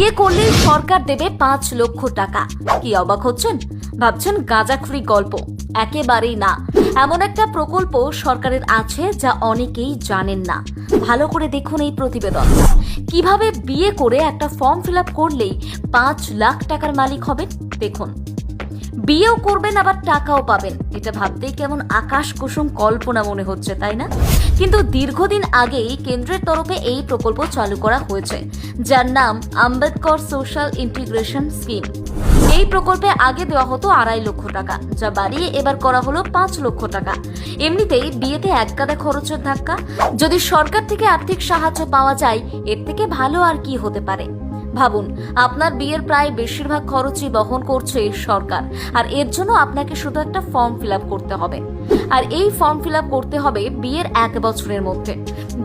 বিয়ে করলে সরকার দেবে 5 লক্ষ টাকা। কি অবাক হচ্ছেন? ভাবছেন গাঁজাখুরি গল্প? একেবারেই না। এমন একটা প্রকল্প সরকারের আছে যা অনেকেই জানেন না। ভালো করে দেখুন এই প্রতিবেদন। কিভাবে বিয়ে করে একটা ফর্ম ফিল আপ করলেই 5 লাখ টাকার মালিক হবেন। দেখুন, বিয়েও করবেন আবার টাকাও পাবেন। এটা ভাবতেই কেমন আকাশ কুসুম কল্পনা মনে হচ্ছে, তাই না? কিন্তু দীর্ঘদিন আগেই কেন্দ্রের তরফে এই প্রকল্প চালু করা হয়েছে, যার নাম আম্বেদকর সোশ্যাল ইন্টিগ্রেশন স্কিম। এই প্রকল্পে আগে দেওয়া হতো 2.5 লক্ষ টাকা, যা বাড়িয়ে এবার করা হলো 5 লক্ষ টাকা। এমনিতেই বিয়েতে একগাদা খরচের ধাক্কা, যদি সরকার থেকে আর্থিক সাহায্য পাওয়া যায় এর থেকে ভালো আর কি হতে পারে। ভাবুন, আপনার বিয়ের প্রায় বেশিরভাগ খরচই বহন করছে সরকার, আর এর জন্য আপনাকে শুধু একটা ফর্ম ফিল আপ করতে হবে। আর এই ফর্ম ফিল আপ করতে হবে বিয়ের 1 বছরের মধ্যে।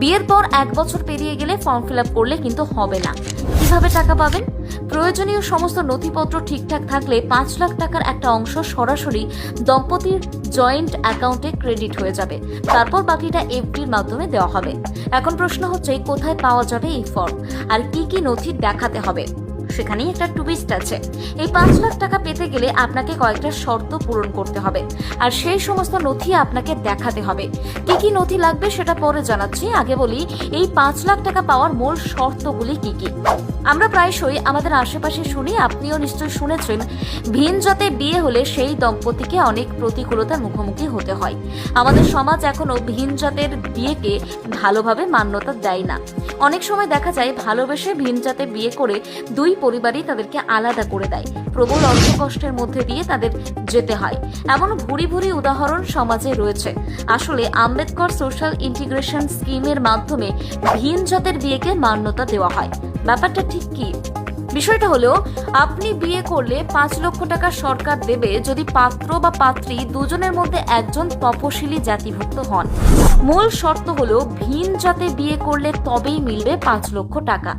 বিয়ের পর 1 বছর পেরিয়ে গেলে ফর্ম ফিল আপ করলে কিন্তু হবে না। কিভাবে টাকা পাবেন? প্রয়োজনীয় সমস্ত নথিপত্র ঠিকঠাক থাকলে 5 লাখ টাকার একটা অংশ সরাসরি দম্পতির জয়েন্ট অ্যাকাউন্টে ক্রেডিট হয়ে যাবে। তারপর বাকিটা এফডির মাধ্যমে দেওয়া হবে। এখন প্রশ্ন হচ্ছে, কোথায় পাওয়া যাবে এই ফর্ম আর কি কি নথি দেখাতে হবে? সেখানেই একটা টুইস্ট আছে। এই 5 লাখ টাকা পেতে গেলে আপনাকে কয়েকটা শর্ত পূরণ করতে হবে, আর সেই সমস্ত নথি আপনাকে দেখাতে হবে। কি কি নথি লাগবে সেটা পরে জানাচ্ছি। আগে বলি, এই 5 লাখ টাকা পাওয়ার মূল শর্তগুলি কি কি। আমরা প্রায়শই আমাদের আশেপাশে শুনি, আপনিও নিশ্চয়ই শুনেছেন, ভিন জাতে বিয়ে হলে সেই দম্পতিকে অনেক প্রতিকূলতার মুখোমুখি হতে হয়। আমাদের সমাজ এখনো ভিন জাতের বিয়েকে ভালোভাবে মান্যতা দেয় না। অনেক সময় দেখা যায় ভালোবেসে ভিন জাতে বিয়ে করে দুই পরিবারই তাদেরকে আলাদা করে দেয়। প্রবল অর্থ কষ্টের মধ্যে দিয়ে তাদের যেতে হয়। এমন ভুরি ভুরি উদাহরণ সমাজে রয়েছে। আসলে আম্বেদকর সোশ্যাল ইন্টিগ্রেশন স্কিমের মাধ্যমে ভিন জাতের বিয়েকে মান্যতা দেওয়া হয়। ব্যাপারটা ঠিক কি? বিষয়টা হলো, আপনি বিয়ে করলে 5 লক্ষ টাকা সরকার দেবে যদি পাত্র বা পাত্রী দুজনের মধ্যে একজন তপশিলি জাতিভুক্ত হন। মূল শর্ত হলো, ভিন জাতে বিয়ে করলে তবেই মিলবে 5 লক্ষ টাকা।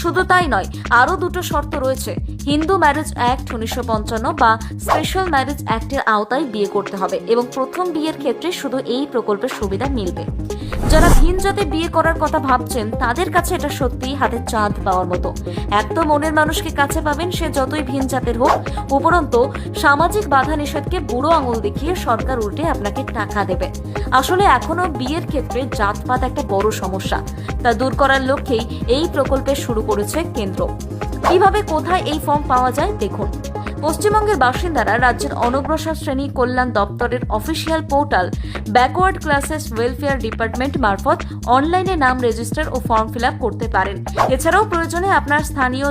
শুধু তাই নয়, আরো দুটো শর্ত রয়েছে। হিন্দু ম্যারেজ অ্যাক্ট 1955 বা স্পেশাল ম্যারেজ অ্যাক্টের আওতায় বিয়ে করতে হবে, এবং প্রথম বিয়ের ক্ষেত্রে শুধু এই প্রকল্পের সুবিধা মিলবে। যারা ভিন জাতে বিয়ে করার কথা ভাবছেন তাদের কাছে এটা সত্যিই হাতে চাঁদ পাওয়ার মতো। এক তো মনের মানুষকে কাছে পাবেন, সে যতই ভিন জাতের হোক। উপরন্তু সামাজিক বাধা নিষেধকে বুড়ো আঙুল দেখিয়ে সরকার উল্টে আপনাকে টাকা দেবে। আসলে এখনো বিয়ের ক্ষেত্রে জাতপাত একটা বড় সমস্যা, তা দূর করার লক্ষ্যেই এই প্রকল্পে শুরু করেছে কেন্দ্র। কিভাবে, কোথায় এই ফর্ম পাওয়া যায় দেখুন। পশ্চিমবঙ্গের বাসিন্দারা রাজ্যের অনগ্রসর শ্রেণী কল্যাণ দপ্তরের official portal backward classes welfare department মারফত অনলাইনে নাম রেজিস্টার ও ফর্ম ফিল আপ করতে পারেন। এছাড়াও প্রয়োজনে আপনার স্থানীয়